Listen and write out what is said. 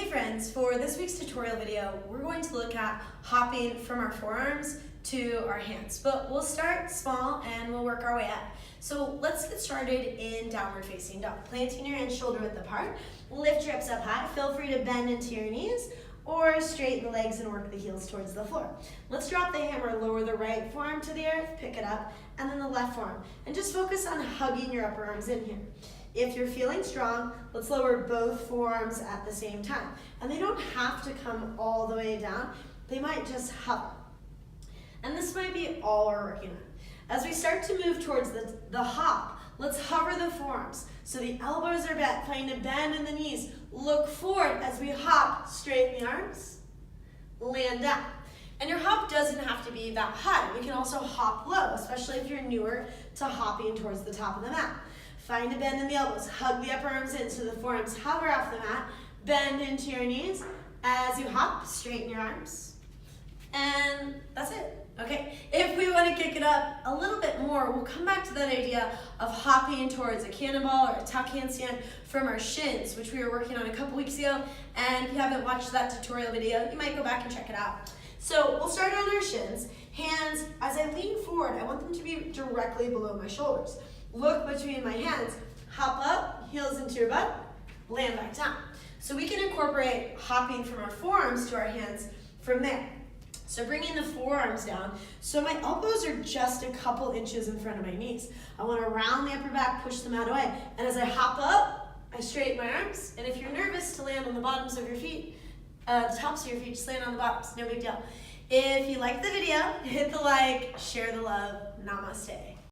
Hey friends, for this week's tutorial video, we're going to look at hopping from our forearms to our hands. But we'll start small and we'll work our way up. So let's get started in downward facing dog. Planting your hands shoulder width apart, lift your hips up high. Feel free to bend into your knees or straighten the legs and work the heels towards the floor. Let's drop the hammer, lower the right forearm to the earth, pick it up, and then the left forearm. And just focus on hugging your upper arms in here. If you're feeling strong, let's lower both forearms at the same time. And they don't have to come all the way down. They might just hover. And this might be all we're working on. As we start to move towards the hop, let's hover the forearms. So the elbows are bent, find a bend in the knees. Look forward as we hop, straighten the arms, land down. And your hop doesn't have to be that high. We can also hop low, especially if you're newer to hopping towards the top of the mat. Find a bend in the elbows, hug the upper arms in so the forearms hover off the mat, bend into your knees. As you hop, straighten your arms. And that's it. Okay, if we want to kick it up a little bit more, we'll come back to that idea of hopping towards a cannonball or a tuck handstand from our shins, which we were working on a couple weeks ago. And if you haven't watched that tutorial video, you might go back and check it out. So we'll start on our shins. Hands, as I lean forward, I want them to be directly below my shoulders. Look between my hands, hop up, heels into your butt, land back down. So we can incorporate hopping from our forearms to our hands from there. So bringing the forearms down, so my elbows are just a couple inches in front of my knees. I want to round the upper back, push them out away. And as I hop up, I straighten my arms. And if you're nervous to land on the bottoms of your feet, the tops of your feet, just land on the bottoms, no big deal. If you liked the video, hit the like, share the love, namaste.